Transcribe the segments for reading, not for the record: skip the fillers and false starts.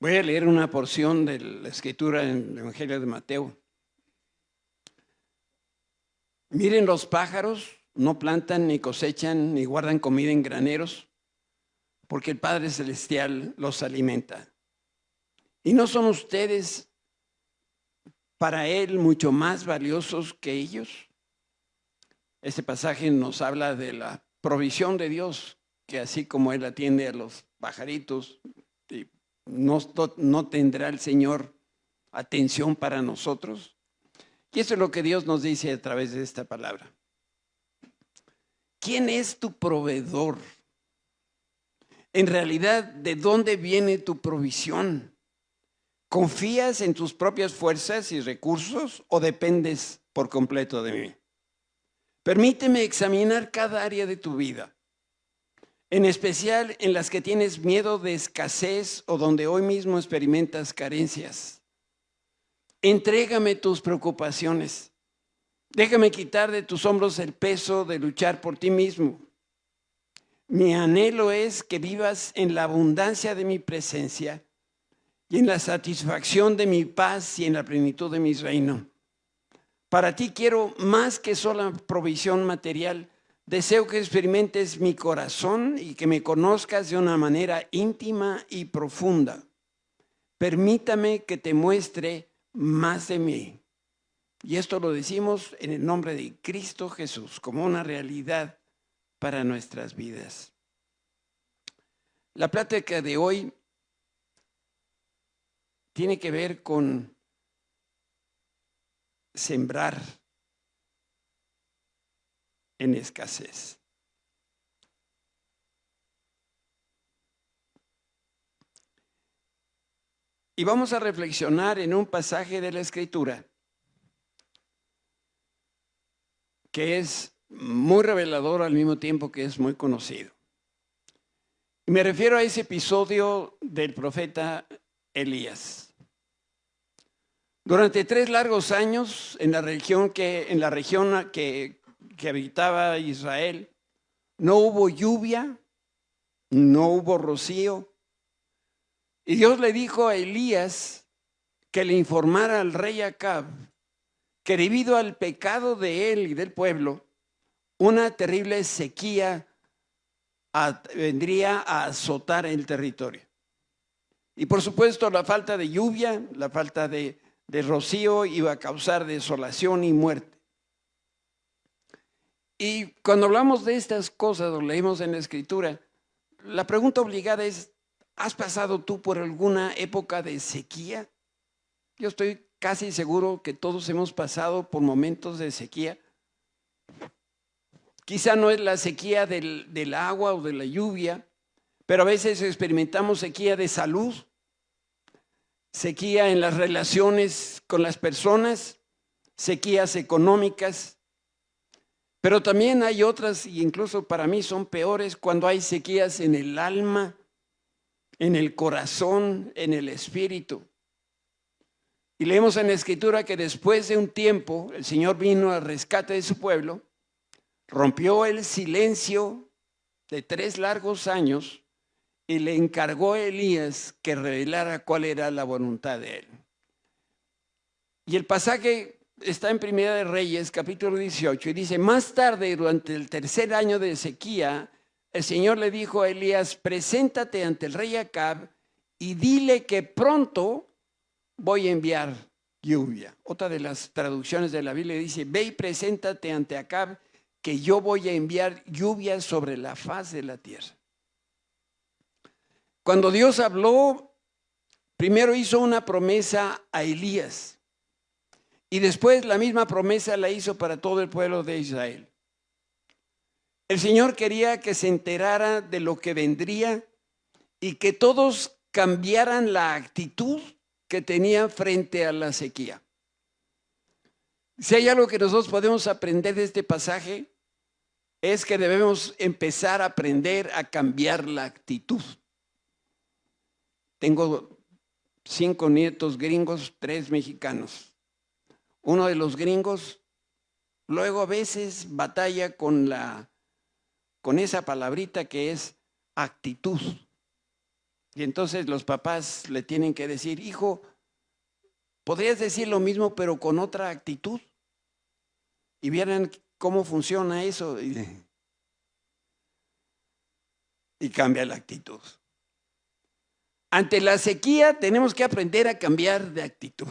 Voy a leer una porción de la escritura en el Evangelio de Mateo. Miren los pájaros, no plantan, ni cosechan, ni guardan comida en graneros, porque el Padre Celestial los alimenta. ¿Y no son ustedes para Él mucho más valiosos que ellos? Este pasaje nos habla de la provisión de Dios, que así como Él atiende a los pajaritos, no tendrá el Señor atención para nosotros. Y eso es lo que Dios nos dice a través de esta palabra. ¿Quién es tu proveedor? En realidad, ¿de dónde viene tu provisión? ¿Confías en tus propias fuerzas y recursos o dependes por completo de mí? Permíteme examinar cada área de tu vida, en especial en las que tienes miedo de escasez o donde hoy mismo experimentas carencias. Entrégame tus preocupaciones. Déjame quitar de tus hombros el peso de luchar por ti mismo. Mi anhelo es que vivas en la abundancia de mi presencia y en la satisfacción de mi paz y en la plenitud de mi reino. Para ti quiero más que sola provisión material. Deseo que experimentes mi corazón y que me conozcas de una manera íntima y profunda. Permítame que te muestre más de mí. Y esto lo decimos en el nombre de Cristo Jesús, como una realidad para nuestras vidas. La plática de hoy tiene que ver con sembrar en escasez. Y vamos a reflexionar en un pasaje de la Escritura que es muy revelador al mismo tiempo que es muy conocido. Y me refiero a ese episodio del profeta Elías. Durante 3 largos años en la región que habitaba Israel, no hubo lluvia, no hubo rocío. Y Dios le dijo a Elías que le informara al rey Acab que debido al pecado de él y del pueblo, una terrible sequía vendría a azotar el territorio. Y por supuesto la falta de lluvia, la falta de rocío iba a causar desolación y muerte. Y cuando hablamos de estas cosas, lo leemos en la Escritura, la pregunta obligada es, ¿has pasado tú por alguna época de sequía? Yo estoy casi seguro que todos hemos pasado por momentos de sequía. Quizá no es la sequía del agua o de la lluvia, pero a veces experimentamos sequía de salud, sequía en las relaciones con las personas, sequías económicas, pero también hay otras, y incluso para mí son peores, cuando hay sequías en el alma, en el corazón, en el espíritu. Y leemos en la Escritura que después de un tiempo el Señor vino al rescate de su pueblo, rompió el silencio de 3 largos años y le encargó a Elías que revelara cuál era la voluntad de él. Y el pasaje está en Primera de Reyes, capítulo 18, y dice, más tarde, durante el 3er año de sequía, el Señor le dijo a Elías, preséntate ante el rey Acab y dile que pronto voy a enviar lluvia. Otra de las traducciones de la Biblia dice, ve y preséntate ante Acab, que yo voy a enviar lluvia sobre la faz de la tierra. Cuando Dios habló, primero hizo una promesa a Elías y después la misma promesa la hizo para todo el pueblo de Israel. El Señor quería que se enterara de lo que vendría y que todos cambiaran la actitud que tenían frente a la sequía. Si hay algo que nosotros podemos aprender de este pasaje, es que debemos empezar a aprender a cambiar la actitud. Tengo 5 nietos gringos, 3 mexicanos. Uno de los gringos luego a veces batalla con esa palabrita que es actitud. Y entonces los papás le tienen que decir, hijo, podrías decir lo mismo pero con otra actitud. Y vieran cómo funciona eso. Y cambia la actitud. Ante la sequía tenemos que aprender a cambiar de actitud.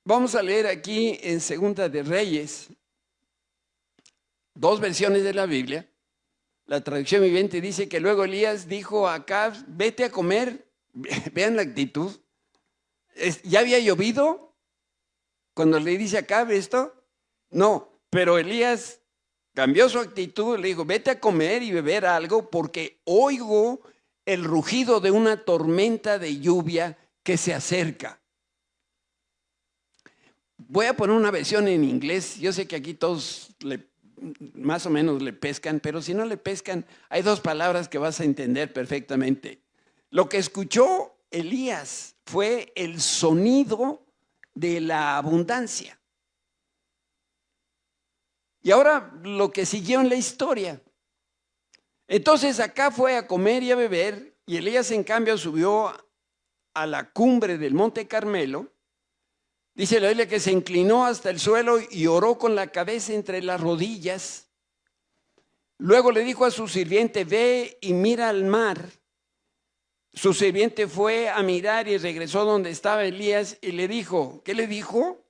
Vamos a leer aquí en Segunda de Reyes, 2 versiones de la Biblia. La traducción viviente dice que luego Elías dijo a Acab, vete a comer. Vean la actitud. ¿Ya había llovido cuando le dice a Acab esto? No, pero Elías cambió su actitud, le dijo, vete a comer y beber algo porque oigo el rugido de una tormenta de lluvia que se acerca. Voy a poner una versión en inglés. Yo sé que aquí todos más o menos le pescan, pero si no le pescan, hay 2 palabras que vas a entender perfectamente. Lo que escuchó Elías fue el sonido de la abundancia. Y ahora lo que siguió en la historia. Entonces acá fue a comer y a beber, y Elías en cambio subió a la cumbre del Monte Carmelo. Dice la Biblia que se inclinó hasta el suelo y oró con la cabeza entre las rodillas. Luego le dijo a su sirviente, ve y mira al mar. Su sirviente fue a mirar y regresó donde estaba Elías y le dijo, ¿qué le dijo?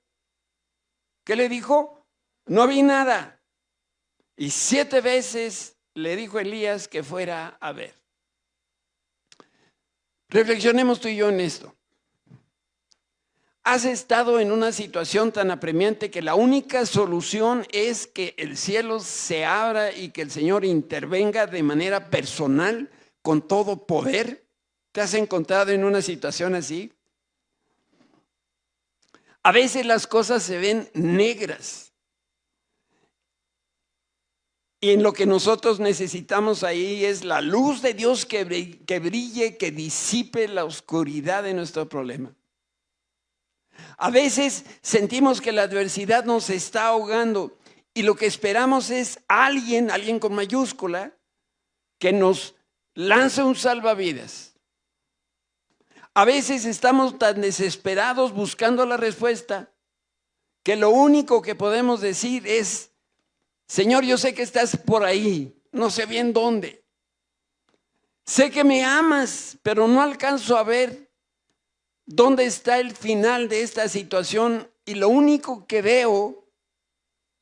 ¿Qué le dijo? No vi nada. Y 7 veces le dijo Elías que fuera a ver. Reflexionemos tú y yo en esto. ¿Has estado en una situación tan apremiante que la única solución es que el cielo se abra y que el Señor intervenga de manera personal con todo poder? ¿Te has encontrado en una situación así? A veces las cosas se ven negras. Y en lo que nosotros necesitamos ahí es la luz de Dios que brille, que disipe la oscuridad de nuestro problema. A veces sentimos que la adversidad nos está ahogando y lo que esperamos es alguien con mayúscula, que nos lance un salvavidas. A veces estamos tan desesperados buscando la respuesta que lo único que podemos decir es, Señor, yo sé que estás por ahí, no sé bien dónde. Sé que me amas, pero no alcanzo a ver dónde está el final de esta situación y lo único que veo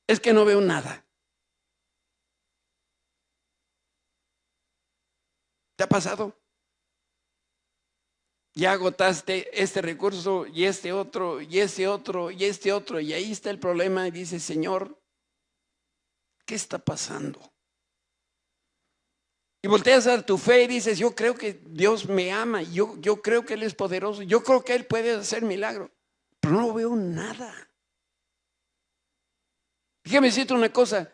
es que no veo nada. ¿Te ha pasado? Ya agotaste este recurso y este otro y este otro y este otro y ahí está el problema y dices, Señor, ¿qué está pasando? Y volteas a tu fe y dices, yo creo que Dios me ama, yo creo que Él es poderoso, yo creo que Él puede hacer milagro, pero no veo nada. Déjame decirte una cosa,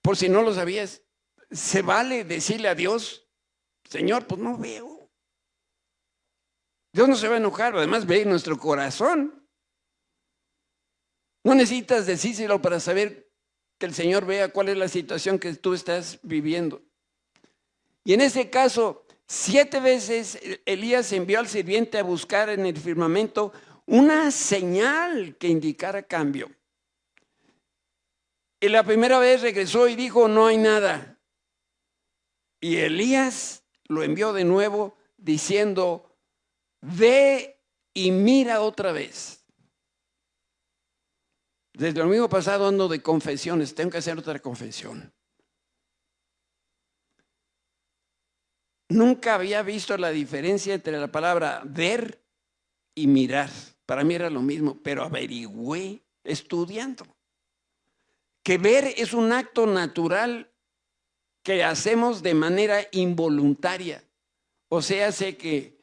por si no lo sabías, se vale decirle a Dios, Señor, pues no veo. Dios no se va a enojar, además ve nuestro corazón. No necesitas decírselo para saber que el Señor vea cuál es la situación que tú estás viviendo. Y en ese caso, 7 veces Elías envió al sirviente a buscar en el firmamento una señal que indicara cambio. Y la primera vez regresó y dijo, no hay nada. Y Elías lo envió de nuevo diciendo, ve y mira otra vez. Desde el domingo pasado ando de confesiones, tengo que hacer otra confesión. Nunca había visto la diferencia entre la palabra ver y mirar. Para mí era lo mismo, pero averigüé estudiando. Que ver es un acto natural que hacemos de manera involuntaria. O sea, sé que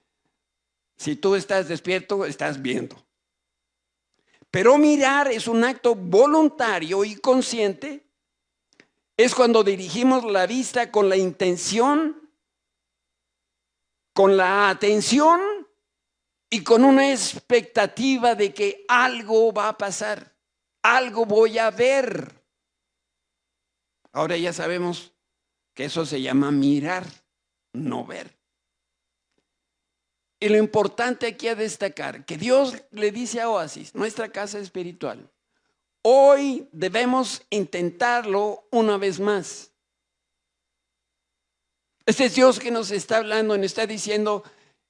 si tú estás despierto, estás viendo. Pero mirar es un acto voluntario y consciente. Es cuando dirigimos la vista con la intención, con la atención y con una expectativa de que algo va a pasar, algo voy a ver. Ahora ya sabemos que eso se llama mirar, no ver. Y lo importante aquí a destacar, que Dios le dice a Oasis, nuestra casa espiritual, hoy debemos intentarlo una vez más. Este es Dios que nos está hablando y nos está diciendo,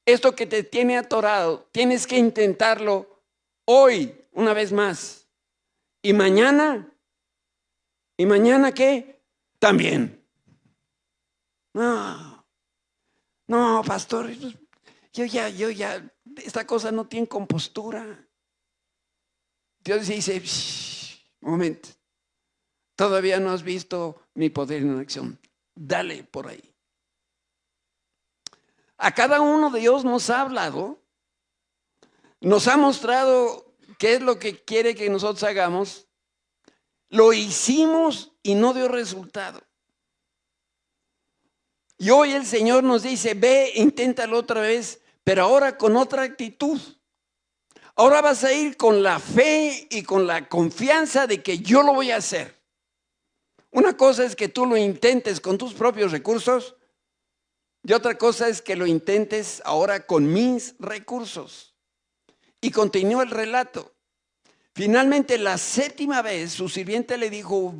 esto que te tiene atorado, tienes que intentarlo hoy una vez más. ¿Y mañana? ¿Y mañana qué? También. No, pastor, yo ya, esta cosa no tiene compostura. Dios dice, un momento, todavía no has visto mi poder en acción. Dale por ahí. A cada uno de Dios nos ha hablado, nos ha mostrado qué es lo que quiere que nosotros hagamos. Lo hicimos y no dio resultado. Y hoy el Señor nos dice, ve, inténtalo otra vez, pero ahora con otra actitud. Ahora vas a ir con la fe y con la confianza de que yo lo voy a hacer. Una cosa es que tú lo intentes con tus propios recursos y otra cosa es que lo intentes ahora con mis recursos. Y continúa el relato. Finalmente, la 7ª vez, su sirviente le dijo,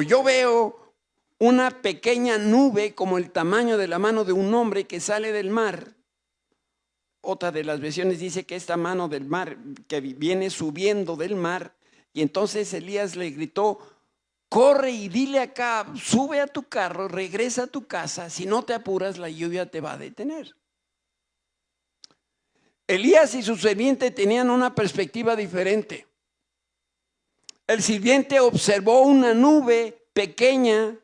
yo veo una pequeña nube como el tamaño de la mano de un hombre que sale del mar. Otra de las versiones dice que esta mano del mar, que viene subiendo del mar. Y entonces Elías le gritó, corre y dile acá, sube a tu carro, regresa a tu casa, si no te apuras la lluvia te va a detener. Elías y su sirviente tenían una perspectiva diferente. El sirviente observó una nube pequeña,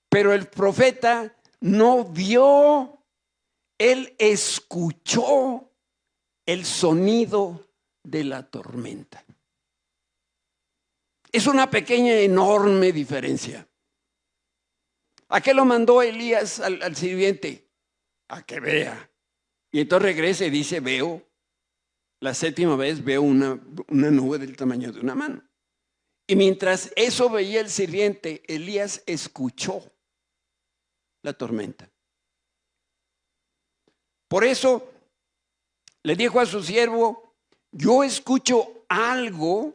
pero el profeta no vio, él escuchó el sonido de la tormenta. Es una pequeña, enorme diferencia. ¿A qué lo mandó Elías al sirviente? A que vea. Y entonces regresa y dice, veo, la 7ª vez veo una nube del tamaño de una mano. Y mientras eso veía el sirviente, Elías escuchó la tormenta. Por eso le dijo a su siervo, yo escucho algo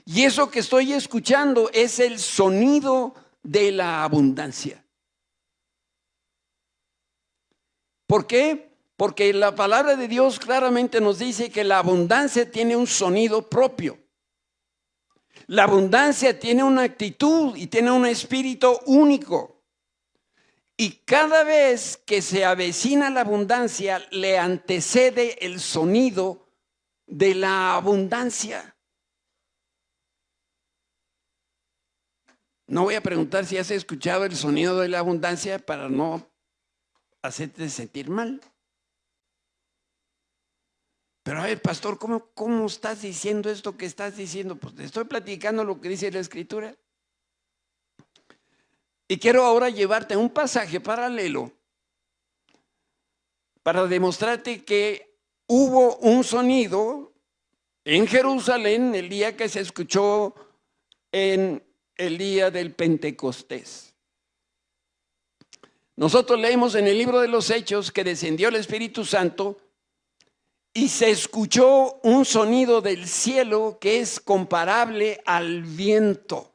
y eso que estoy escuchando es el sonido de la abundancia. ¿Por qué? Porque la palabra de Dios claramente nos dice que la abundancia tiene un sonido propio. La abundancia tiene una actitud y tiene un espíritu único. Y cada vez que se avecina la abundancia, le antecede el sonido de la abundancia. No voy a preguntar si has escuchado el sonido de la abundancia para no hacerte sentir mal. Pero a ver, pastor, ¿cómo estás diciendo esto que estás diciendo? Pues te estoy platicando lo que dice la Escritura. Y quiero ahora llevarte a un pasaje paralelo para demostrarte que hubo un sonido en Jerusalén el día que se escuchó en el día del Pentecostés. Nosotros leemos en el libro de los Hechos que descendió el Espíritu Santo y se escuchó un sonido del cielo que es comparable al viento.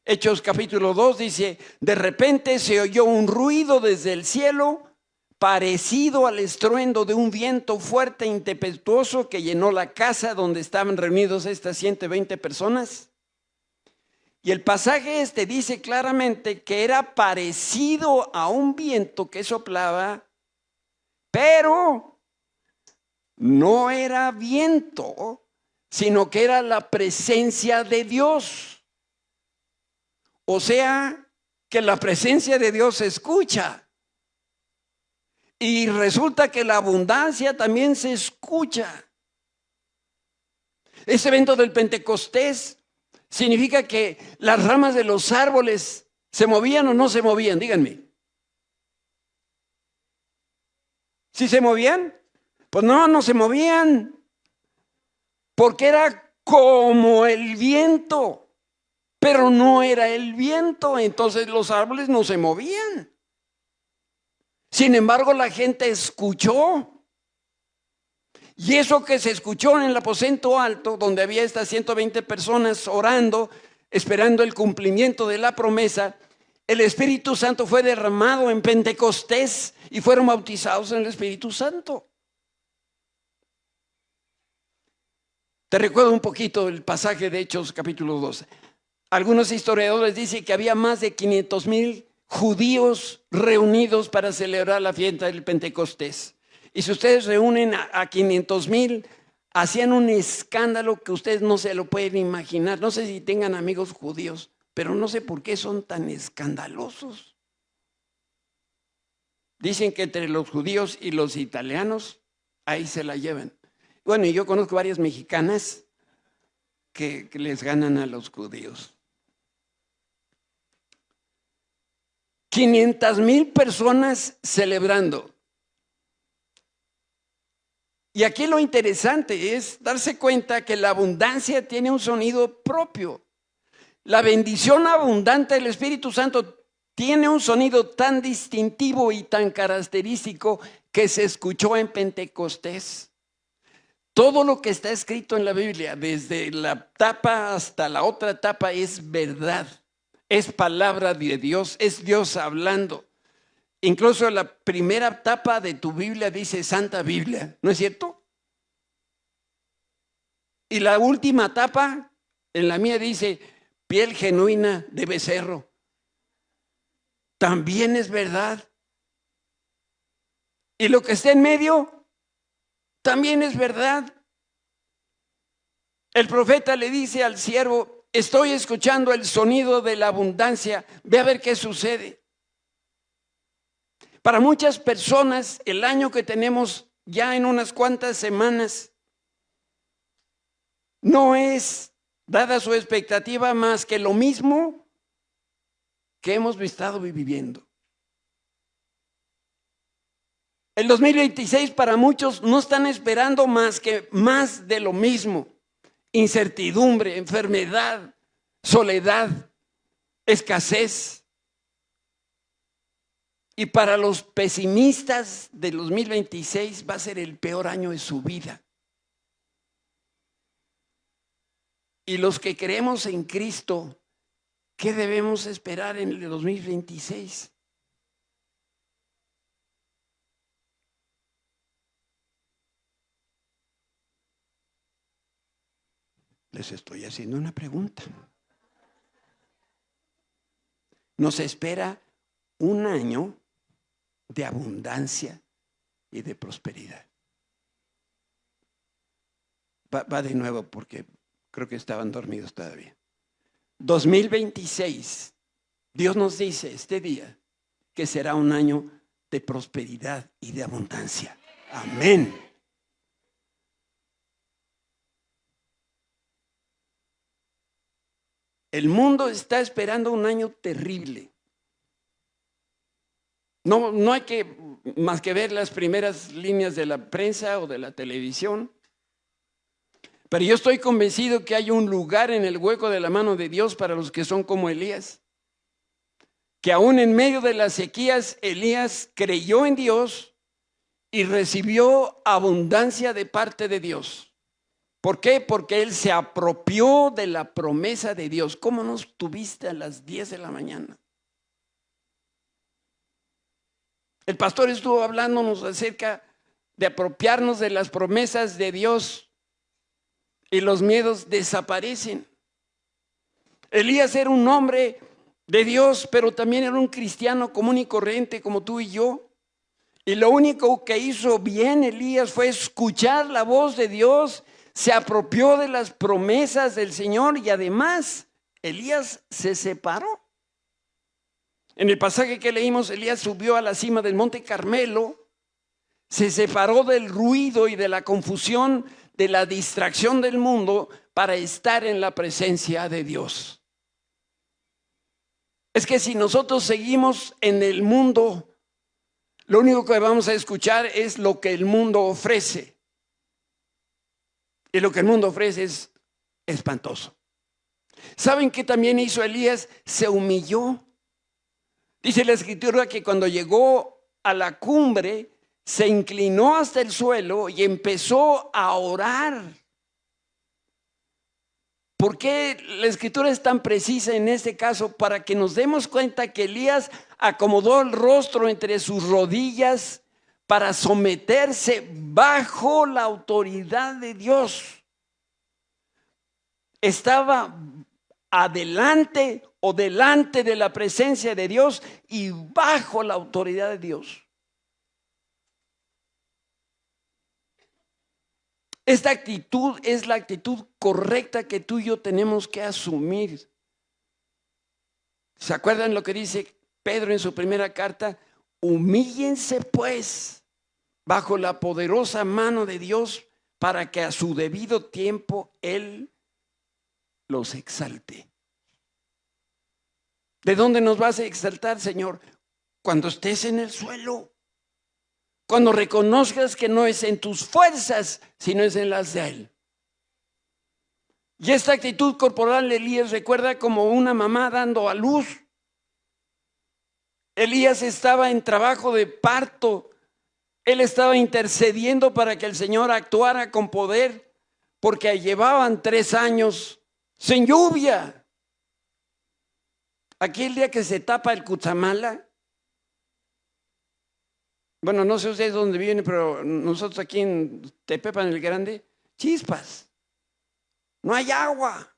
Hechos capítulo 2 dice, de repente se oyó un ruido desde el cielo parecido al estruendo de un viento fuerte e impetuoso que llenó la casa donde estaban reunidos estas 120 personas. Y el pasaje dice claramente que era parecido a un viento que soplaba, pero no era viento, sino que era la presencia de Dios. O sea, que la presencia de Dios se escucha. Y resulta que la abundancia también se escucha. Ese evento del Pentecostés significa que las ramas de los árboles se movían o no se movían, díganme. ¿Sí se movían? Pues no se movían. Porque era como el viento, pero no era el viento, entonces los árboles no se movían. Sin embargo, la gente escuchó. Y eso que se escuchó en el aposento alto, donde había estas 120 personas orando, esperando el cumplimiento de la promesa, el Espíritu Santo fue derramado en Pentecostés y fueron bautizados en el Espíritu Santo. Te recuerdo un poquito el pasaje de Hechos capítulo 12. Algunos historiadores dicen que había más de 500,000 judíos reunidos para celebrar la fiesta del Pentecostés. Y si ustedes reúnen a 500,000, hacían un escándalo que ustedes no se lo pueden imaginar. No sé si tengan amigos judíos, pero no sé por qué son tan escandalosos. Dicen que entre los judíos y los italianos, ahí se la llevan. Bueno, y yo conozco varias mexicanas que les ganan a los judíos. 500,000 personas celebrando. Y aquí lo interesante es darse cuenta que la abundancia tiene un sonido propio. La bendición abundante del Espíritu Santo tiene un sonido tan distintivo y tan característico que se escuchó en Pentecostés. Todo lo que está escrito en la Biblia, desde la tapa hasta la otra tapa, es verdad. Es palabra de Dios, es Dios hablando. Incluso la primera tapa de tu Biblia dice Santa Biblia, ¿no es cierto? Y la última tapa, en la mía dice piel genuina de becerro. También es verdad. Y lo que está en medio, también es verdad. El profeta le dice al siervo, estoy escuchando el sonido de la abundancia, ve a ver qué sucede. Para muchas personas, el año que tenemos ya en unas cuantas semanas no es, dada su expectativa, más que lo mismo que hemos estado viviendo. El 2026 para muchos no están esperando más que más de lo mismo. Incertidumbre, enfermedad, soledad, escasez. Y para los pesimistas del 2026 va a ser el peor año de su vida. Y los que creemos en Cristo, ¿qué debemos esperar en el 2026? Les estoy haciendo una pregunta. Nos espera un año de abundancia y de prosperidad. Va de nuevo porque creo que estaban dormidos todavía. 2026, Dios nos dice este día que será un año de prosperidad y de abundancia. Amén. El mundo está esperando un año terrible. No hay que más que ver las primeras líneas de la prensa o de la televisión. Pero yo estoy convencido que hay un lugar en el hueco de la mano de Dios para los que son como Elías. Que aún en medio de las sequías, Elías creyó en Dios y recibió abundancia de parte de Dios. ¿Por qué? Porque él se apropió de la promesa de Dios. ¿Cómo no estuviste a las 10 de la mañana? El pastor estuvo hablándonos acerca de apropiarnos de las promesas de Dios y los miedos desaparecen. Elías era un hombre de Dios, pero también era un cristiano común y corriente como tú y yo. Y lo único que hizo bien Elías fue escuchar la voz de Dios, se apropió de las promesas del Señor y además Elías se separó. En el pasaje que leímos, Elías subió a la cima del monte Carmelo, se separó del ruido y de la confusión, de la distracción del mundo para estar en la presencia de Dios. Es que si nosotros seguimos en el mundo, lo único que vamos a escuchar es lo que el mundo ofrece. Y lo que el mundo ofrece es espantoso. ¿Saben qué también hizo Elías? Se humilló. Dice la Escritura que cuando llegó a la cumbre, se inclinó hasta el suelo y empezó a orar. ¿Por qué la Escritura es tan precisa en este caso? Para que nos demos cuenta que Elías acomodó el rostro entre sus rodillas para someterse bajo la autoridad de Dios. Estaba adelante o delante de la presencia de Dios y bajo la autoridad de Dios. Esta actitud es la actitud correcta que tú y yo tenemos que asumir. ¿Se acuerdan lo que dice Pedro en su primera carta? Humíllense pues bajo la poderosa mano de Dios para que a su debido tiempo Él los exalte. ¿De dónde nos vas a exaltar, Señor? Cuando estés en el suelo. Cuando reconozcas que no es en tus fuerzas, sino es en las de Él. Y esta actitud corporal de Elías recuerda como una mamá dando a luz. Elías estaba en trabajo de parto. Él estaba intercediendo para que el Señor actuara con poder, porque llevaban 3 años sin lluvia. Aquel día que se tapa el Cutzamala, bueno, no sé ustedes dónde viven, pero nosotros aquí en Tepepan el Grande, chispas. No hay agua.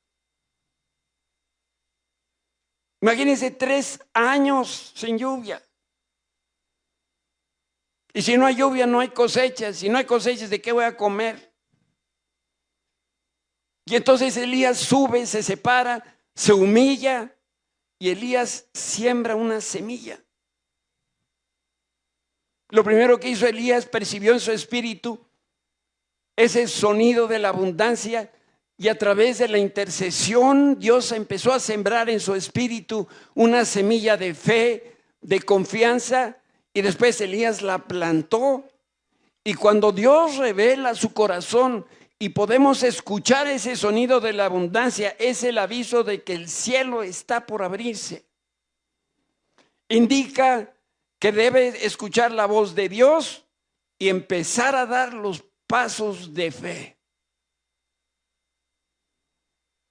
Imagínense 3 años sin lluvia. Y si no hay lluvia, no hay cosechas. Si no hay cosechas, ¿de qué voy a comer? Y entonces Elías sube, se separa, se humilla y Elías siembra una semilla. Lo primero que hizo Elías, percibió en su espíritu ese sonido de la abundancia y a través de la intercesión Dios empezó a sembrar en su espíritu una semilla de fe, de confianza, y después Elías la plantó. Y cuando Dios revela su corazón y podemos escuchar ese sonido de la abundancia, es el aviso de que el cielo está por abrirse. Indica que debe escuchar la voz de Dios y empezar a dar los pasos de fe.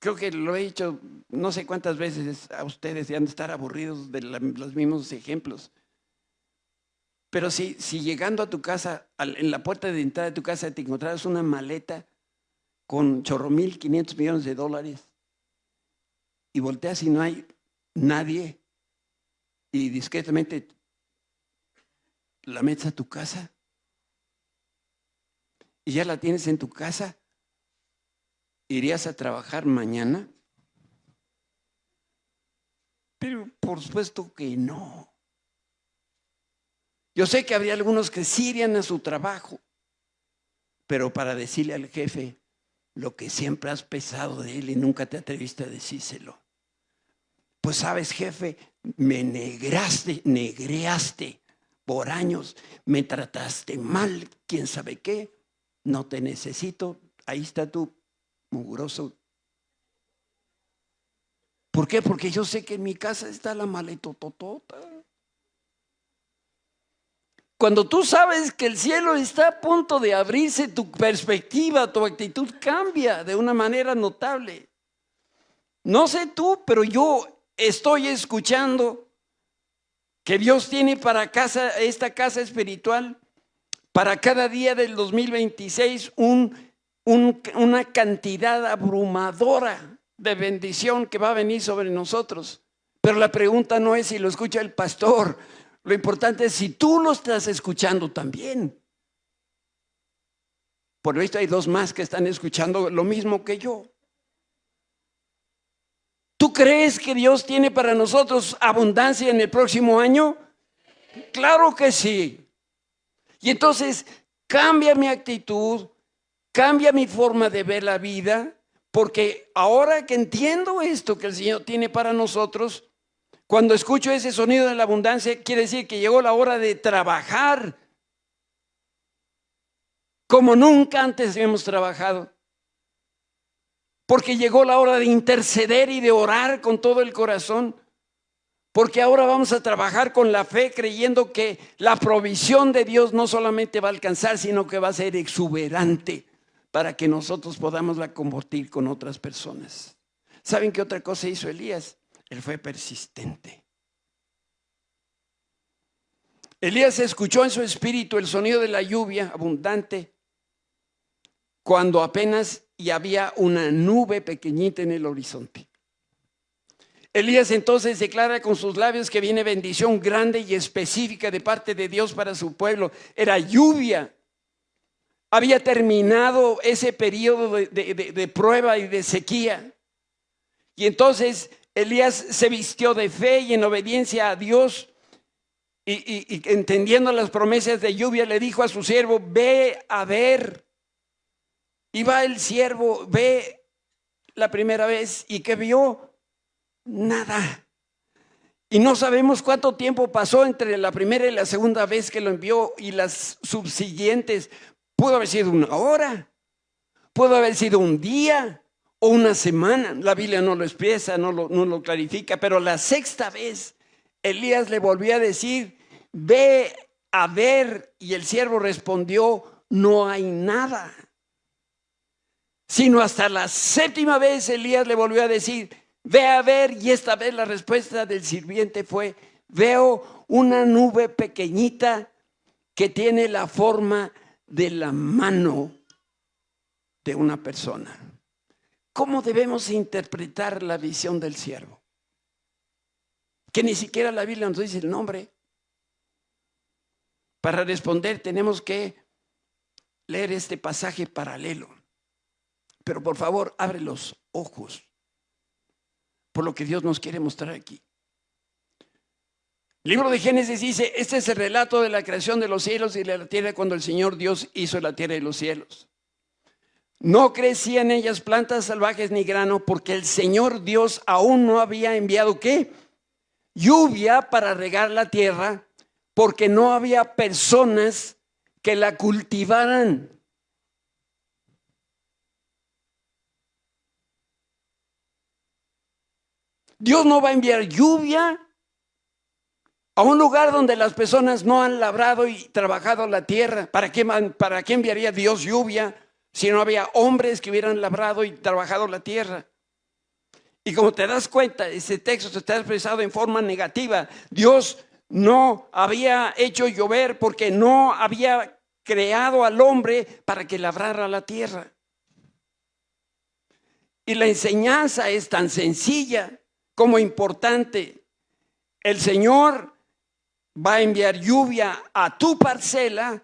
Creo que lo he dicho no sé cuántas veces a ustedes y han de estar aburridos de los mismos ejemplos. Pero si llegando a tu casa, en la puerta de entrada de tu casa te encontraras una maleta con $1,500 millones y volteas y no hay nadie y discretamente la metes a tu casa y ya la tienes en tu casa, ¿irías a trabajar mañana? Pero por supuesto que no. Yo sé que habría algunos que sí irían a su trabajo, pero para decirle al jefe lo que siempre has pensado de él y nunca te atreviste a decírselo. Pues sabes, jefe, me negreaste por años, me trataste mal, quién sabe qué, no te necesito, ahí está tu mugroso. ¿Por qué? Porque yo sé que en mi casa está la maletototota. Cuando tú sabes que el cielo está a punto de abrirse, tu perspectiva, tu actitud cambia de una manera notable. No sé tú, pero yo estoy escuchando que Dios tiene para esta casa espiritual, para cada día del 2026, una cantidad abrumadora de bendición que va a venir sobre nosotros. Pero la pregunta no es si lo escucha el pastor. Lo importante es si tú lo estás escuchando también. Por esto hay 2 más que están escuchando lo mismo que yo. ¿Tú crees que Dios tiene para nosotros abundancia en el próximo año? Claro que sí. Y entonces cambia mi actitud, cambia mi forma de ver la vida, porque ahora que entiendo esto que el Señor tiene para nosotros, cuando escucho ese sonido de la abundancia, quiere decir que llegó la hora de trabajar como nunca antes hemos trabajado. porque llegó la hora de interceder y de orar con todo el corazón, porque ahora vamos a trabajar con la fe creyendo que la provisión de Dios no solamente va a alcanzar, sino que va a ser exuberante para que nosotros podamos la compartir con otras personas. ¿Saben qué otra cosa hizo Elías? Él fue persistente. Elías escuchó en su espíritu el sonido de la lluvia abundante cuando apenas y había una nube pequeñita en el horizonte. Elías entonces declara con sus labios que viene bendición grande y específica de parte de Dios para su pueblo. Era lluvia. Había terminado ese periodo de prueba y de sequía. Y entonces Elías se vistió de fe y en obediencia a Dios y entendiendo las promesas de lluvia, le dijo a su siervo: ve a ver. Y va el siervo, ve la primera vez, y ¿qué vio? Nada. Y no sabemos cuánto tiempo pasó entre la primera y la segunda vez que lo envió y las subsiguientes. Pudo haber sido una hora, pudo haber sido un día o una semana. La Biblia no lo expresa, no lo clarifica, pero la sexta vez Elías le volvió a decir: ve a ver. Y el siervo respondió: no hay nada. Sino hasta la séptima vez Elías le volvió a decir: ve a ver. Y esta vez la respuesta del sirviente fue: veo una nube pequeñita que tiene la forma de la mano de una persona. ¿Cómo debemos interpretar la visión del siervo? Que ni siquiera la Biblia nos dice el nombre. Para responder tenemos que leer este pasaje paralelo. Pero por favor, abre los ojos por lo que Dios nos quiere mostrar aquí. El libro de Génesis dice: este es el relato de la creación de los cielos y de la tierra cuando el Señor Dios hizo la tierra y los cielos. No crecían en ellas plantas salvajes ni grano, porque el Señor Dios aún no había enviado ¿qué? Lluvia para regar la tierra, porque no había personas que la cultivaran. Dios no va a enviar lluvia a un lugar donde las personas no han labrado y trabajado la tierra. ¿Para qué enviaría Dios lluvia si no había hombres que hubieran labrado y trabajado la tierra? Y como te das cuenta, ese texto está expresado en forma negativa. Dios no había hecho llover porque no había creado al hombre para que labrara la tierra. Y la enseñanza es tan sencilla como importante. El Señor va a enviar lluvia a tu parcela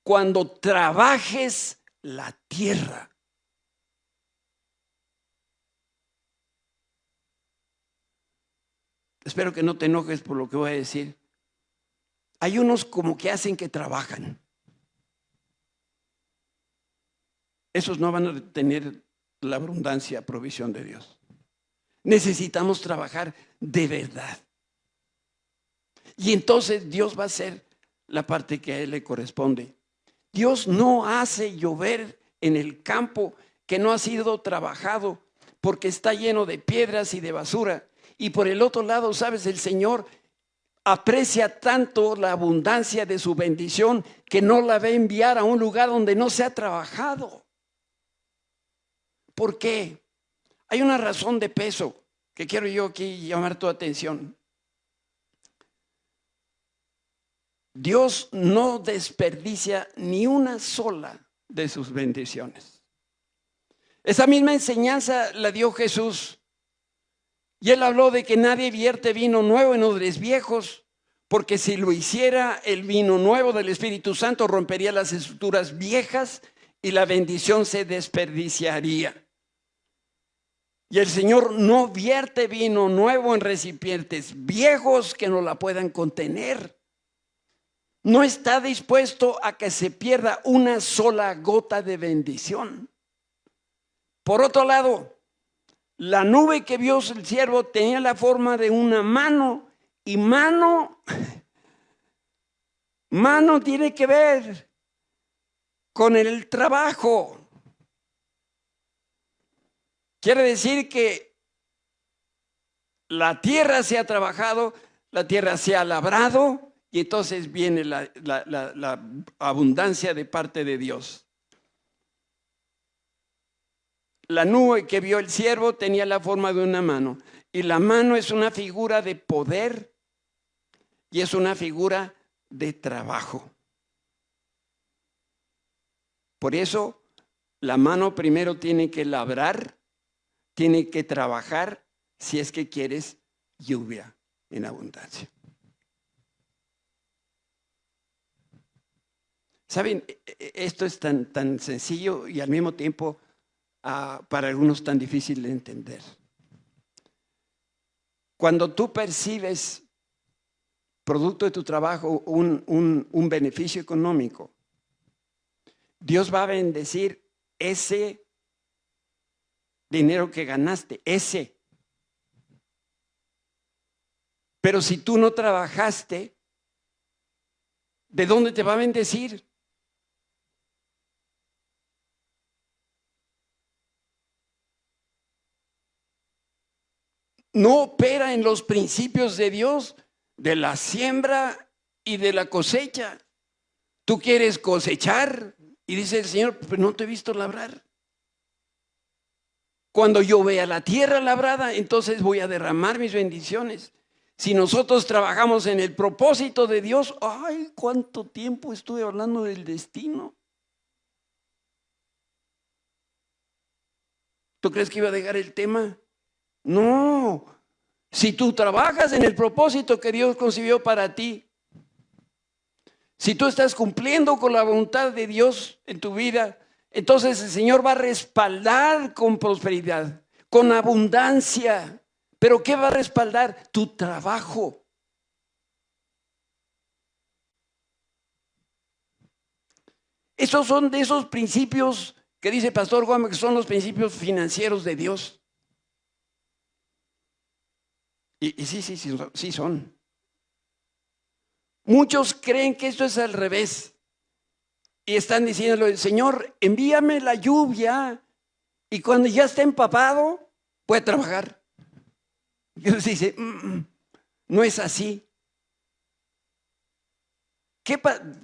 cuando trabajes la tierra. Espero que no te enojes por lo que voy a decir. Hay unos como que hacen que trabajan. Esos no van a tener la abundancia, provisión de Dios. Necesitamos trabajar de verdad. Y entonces Dios va a hacer la parte que a Él le corresponde. Dios no hace llover en el campo que no ha sido trabajado porque está lleno de piedras y de basura. Y por el otro lado, sabes, el Señor aprecia tanto la abundancia de su bendición que no la va a enviar a un lugar donde no se ha trabajado. ¿Por qué? Hay una razón de peso que quiero yo aquí llamar tu atención. Dios no desperdicia ni una sola de sus bendiciones. Esa misma enseñanza la dio Jesús. Y Él habló de que nadie vierte vino nuevo en odres viejos, porque si lo hiciera, el vino nuevo del Espíritu Santo rompería las estructuras viejas y la bendición se desperdiciaría. Y el Señor no vierte vino nuevo en recipientes viejos que no la puedan contener. No está dispuesto a que se pierda una sola gota de bendición. Por otro lado, la nube que vio el siervo tenía la forma de una mano, y mano tiene que ver con el trabajo. Quiere decir que la tierra se ha trabajado, la tierra se ha labrado y entonces viene la abundancia de parte de Dios. La nube que vio el siervo tenía la forma de una mano, y la mano es una figura de poder y es una figura de trabajo. Por eso la mano primero tiene que labrar, tiene que trabajar si es que quieres lluvia en abundancia. ¿Saben? Esto es tan sencillo y al mismo tiempo para algunos tan difícil de entender. Cuando tú percibes, producto de tu trabajo, un beneficio económico, Dios va a bendecir ese dinero que ganaste, ese. Pero si tú no trabajaste, ¿de dónde te va a bendecir? No opera en los principios de Dios, de la siembra y de la cosecha. Tú quieres cosechar y dice el Señor, pero no te he visto labrar. Cuando yo vea la tierra labrada, entonces voy a derramar mis bendiciones. Si nosotros trabajamos en el propósito de Dios, ¡ay, cuánto tiempo estuve hablando del destino! ¿Tú crees que iba a dejar el tema? No. Si tú trabajas en el propósito que Dios concibió para ti, si tú estás cumpliendo con la voluntad de Dios en tu vida, entonces el Señor va a respaldar con prosperidad, con abundancia. ¿Pero qué va a respaldar? Tu trabajo. Estos son de esos principios que dice Pastor Gómez, que son los principios financieros de Dios. Y sí son. Muchos creen que esto es al revés. Y están diciéndole, Señor, envíame la lluvia y cuando ya esté empapado, puede trabajar. Y Dios dice, no es así.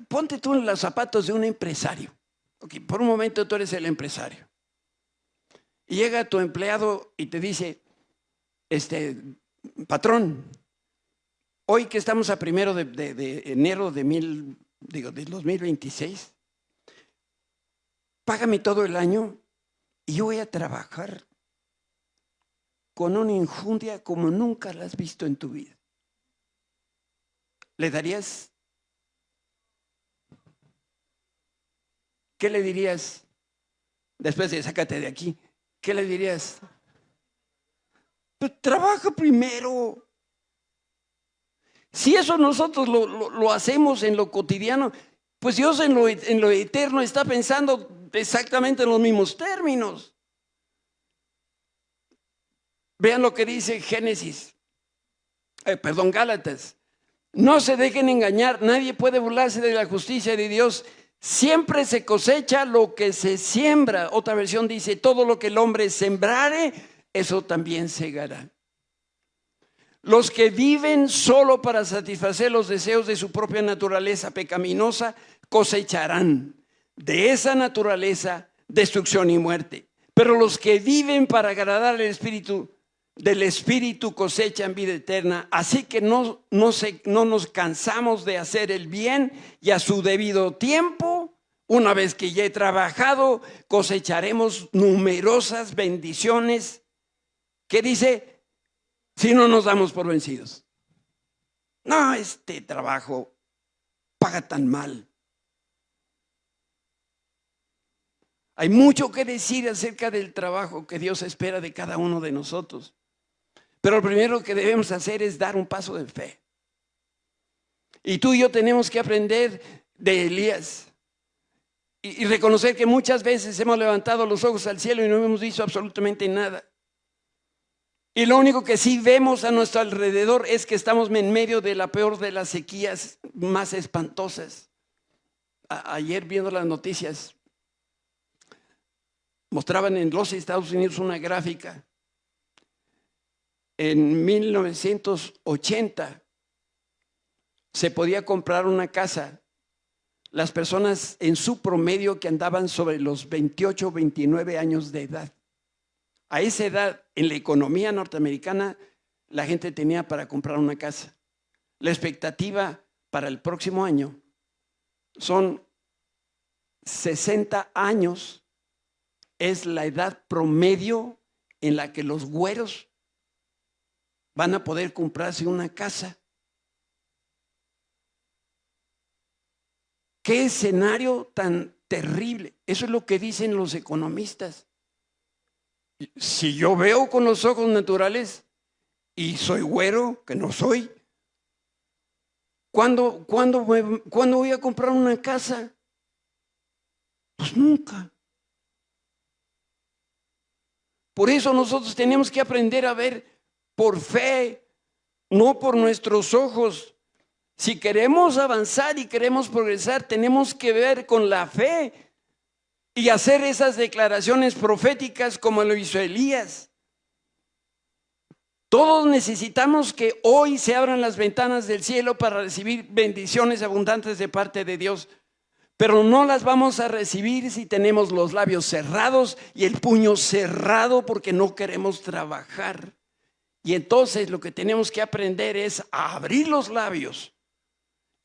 Ponte tú en los zapatos de un empresario. Okay, por un momento tú eres el empresario. Y llega tu empleado y te dice, patrón, hoy que estamos a 1 de enero del 2026, págame todo el año y yo voy a trabajar con una injundia como nunca la has visto en tu vida. ¿Le darías? ¿Qué le dirías? Después de sácate de aquí, ¿qué le dirías? Pues trabaja primero. Si eso nosotros lo hacemos en lo cotidiano, pues Dios en lo eterno está pensando exactamente en los mismos términos. Vean lo que dice Gálatas. No se dejen engañar, nadie puede burlarse de la justicia de Dios. Siempre se cosecha lo que se siembra. Otra versión dice, todo lo que el hombre sembrare, eso también segará. Los que viven solo para satisfacer los deseos de su propia naturaleza pecaminosa, cosecharán de esa naturaleza destrucción y muerte. Pero los que viven para agradar al Espíritu, del Espíritu cosechan vida eterna. Así que no nos cansamos de hacer el bien y a su debido tiempo, una vez que ya he trabajado, cosecharemos numerosas bendiciones. ¿Qué dice? Si no nos damos por vencidos. No, este trabajo paga tan mal. Hay mucho que decir acerca del trabajo que Dios espera de cada uno de nosotros. Pero lo primero que debemos hacer es dar un paso de fe. Y tú y yo tenemos que aprender de Elías. Y reconocer que muchas veces hemos levantado los ojos al cielo y no hemos visto absolutamente nada. Y lo único que sí vemos a nuestro alrededor es que estamos en medio de la peor de las sequías más espantosas. Ayer viendo las noticias, mostraban en los Estados Unidos una gráfica. En 1980 se podía comprar una casa. Las personas en su promedio que andaban sobre los 28, 29 años de edad. A esa edad, en la economía norteamericana, la gente tenía para comprar una casa. La expectativa para el próximo año son 60 años, es la edad promedio en la que los güeros van a poder comprarse una casa. ¿Qué escenario tan terrible? Eso es lo que dicen los economistas. Si yo veo con los ojos naturales y soy güero, que no soy, ¿cuándo voy a comprar una casa? Pues nunca. Por eso nosotros tenemos que aprender a ver por fe, no por nuestros ojos. Si queremos avanzar y queremos progresar, tenemos que ver con la fe y hacer esas declaraciones proféticas como lo hizo Elías. Todos necesitamos que hoy se abran las ventanas del cielo para recibir bendiciones abundantes de parte de Dios. Pero no las vamos a recibir si tenemos los labios cerrados y el puño cerrado porque no queremos trabajar. Y entonces lo que tenemos que aprender es a abrir los labios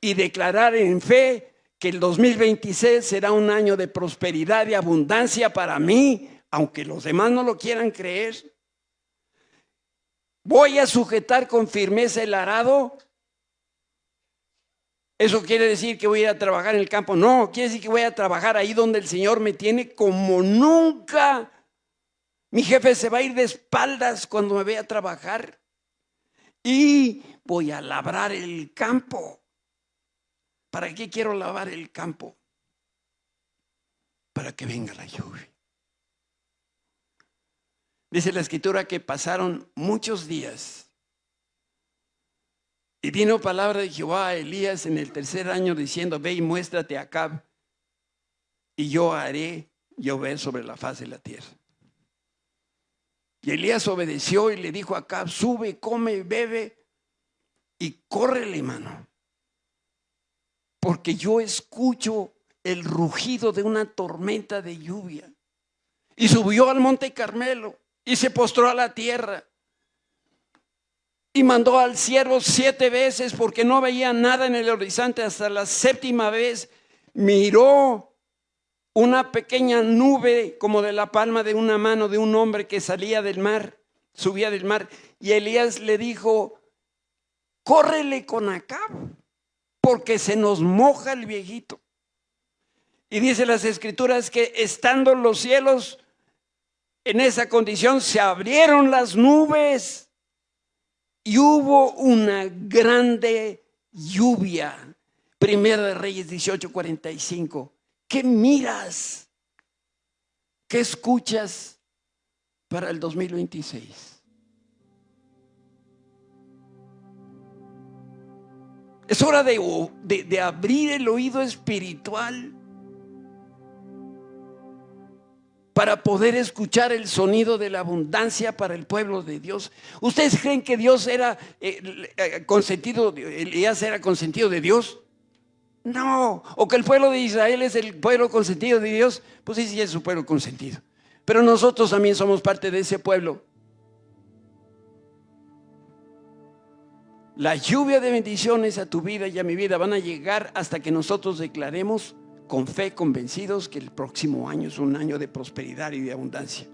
y declarar en fe que el 2026 será un año de prosperidad y abundancia para mí, aunque los demás no lo quieran creer. Voy a sujetar con firmeza el arado. ¿Eso quiere decir que voy a ir a trabajar en el campo? No, quiere decir que voy a trabajar ahí donde el Señor me tiene como nunca. Mi jefe se va a ir de espaldas cuando me vea trabajar y voy a labrar el campo. ¿Para qué quiero lavar el campo? Para que venga la lluvia. Dice la Escritura que pasaron muchos días y vino palabra de Jehová a Elías en el 3er año diciendo: ve y muéstrate a Acab y yo haré llover sobre la faz de la tierra. Y Elías obedeció y le dijo a Acab: sube, come, bebe y córrele, mano, porque yo escucho el rugido de una tormenta de lluvia. Y subió al monte Carmelo y se postró a la tierra y mandó al siervo 7 veces porque no veía nada en el horizonte. Hasta la 7ª vez miró una pequeña nube como de la palma de una mano de un hombre que salía del mar, subía del mar. Y Elías le dijo: córrele con Acab, porque se nos moja el viejito. Y dice las Escrituras que estando los cielos en esa condición, se abrieron las nubes y hubo una grande lluvia. Primera de Reyes 18:45. ¿Qué miras? ¿Qué escuchas para el 2026? Es hora de abrir el oído espiritual para poder escuchar el sonido de la abundancia para el pueblo de Dios. ¿Ustedes creen que Dios era consentido, Elías era consentido de Dios? No. ¿O que el pueblo de Israel es el pueblo consentido de Dios? Pues sí, es su pueblo consentido. Pero nosotros también somos parte de ese pueblo. La lluvia de bendiciones a tu vida y a mi vida van a llegar hasta que nosotros declaremos con fe, convencidos que el próximo año es un año de prosperidad y de abundancia.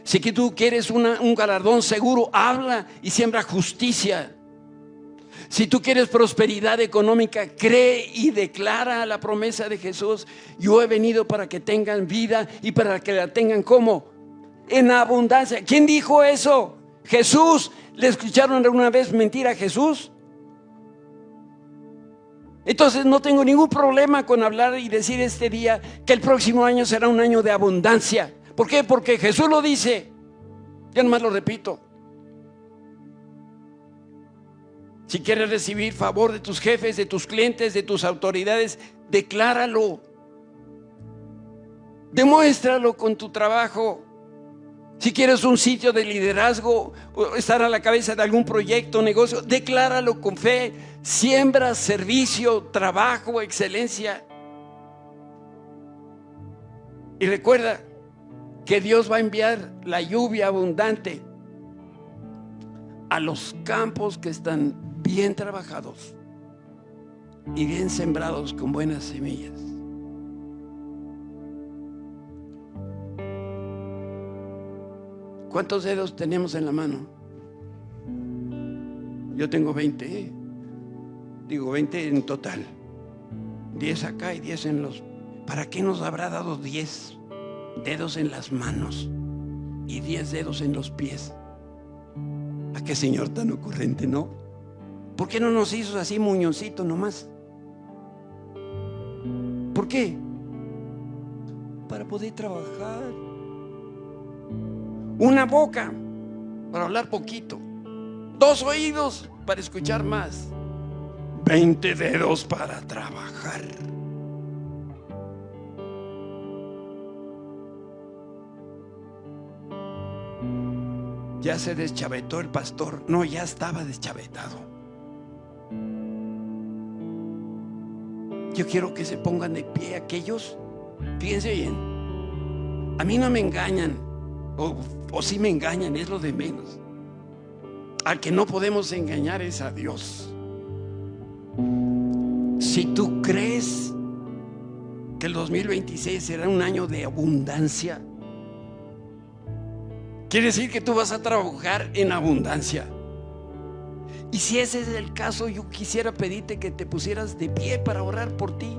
Si que tú quieres un galardón seguro, habla y siembra justicia. Si tú quieres prosperidad económica, cree y declara la promesa de Jesús: yo he venido para que tengan vida y para que la tengan ¿cómo? En abundancia. ¿Quién dijo eso? Jesús. ¿Le escucharon alguna vez mentir a Jesús? Entonces no tengo ningún problema con hablar y decir este día que el próximo año será un año de abundancia. ¿Por qué? Porque Jesús lo dice. Yo nomás lo repito. Si quieres recibir favor de tus jefes, de tus clientes, de tus autoridades, decláralo. Demuéstralo con tu trabajo. Si quieres un sitio de liderazgo o estar a la cabeza de algún proyecto o negocio, decláralo con fe. Siembra, servicio, trabajo, excelencia. Y recuerda que Dios va a enviar la lluvia abundante a los campos que están bien trabajados y bien sembrados con buenas semillas. ¿Cuántos dedos tenemos en la mano? Yo tengo 20. Digo 20 en total. 10 acá y 10 en los... ¿Para qué nos habrá dado 10 dedos en las manos y 10 dedos en los pies? ¿A qué Señor tan ocurrente, no? ¿Por qué no nos hizo así muñoncito nomás? ¿Por qué? Para poder trabajar. Una boca para hablar poquito, 2 oídos para escuchar más, 20 dedos para trabajar. Ya se deschavetó el pastor. No, ya estaba deschavetado. Yo quiero que se pongan de pie aquellos. Fíjense bien, a mí no me engañan. O si me engañan, es lo de menos. Al que no podemos engañar es a Dios. Si tú crees que el 2026 será un año de abundancia, quiere decir que tú vas a trabajar en abundancia. Y si ese es el caso, yo quisiera pedirte que te pusieras de pie para orar por ti.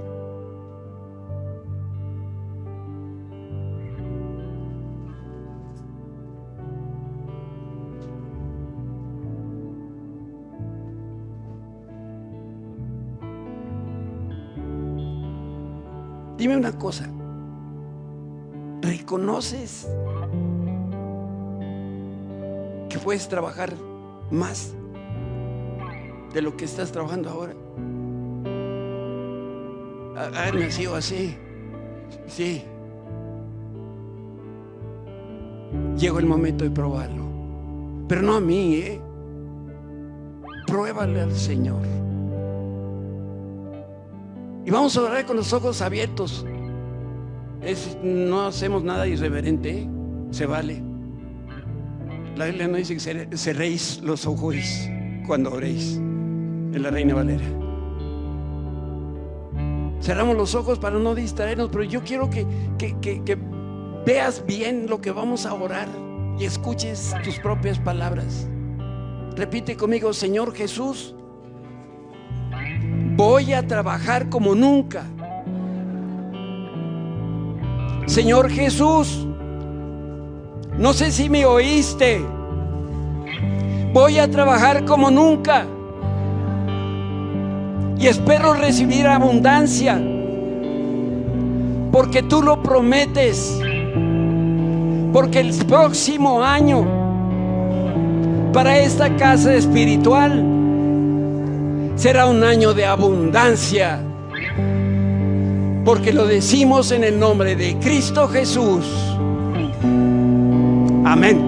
Dime una cosa, ¿reconoces que puedes trabajar más de lo que estás trabajando ahora? Haber nacido así, sí. Llegó el momento de probarlo, pero no a mí, Pruébale al Señor. Y vamos a orar con los ojos abiertos. No hacemos nada irreverente, se vale. La Biblia no dice que cerréis los ojos cuando oréis, en la Reina Valera. Cerramos los ojos para no distraernos, pero yo quiero que veas bien lo que vamos a orar y escuches tus propias palabras. Repite conmigo: Señor Jesús, voy a trabajar como nunca. Señor Jesús, no sé si me oíste. Voy a trabajar como nunca y espero recibir abundancia, porque tú lo prometes, porque el próximo año para esta casa espiritual será un año de abundancia, porque lo decimos en el nombre de Cristo Jesús. Amén.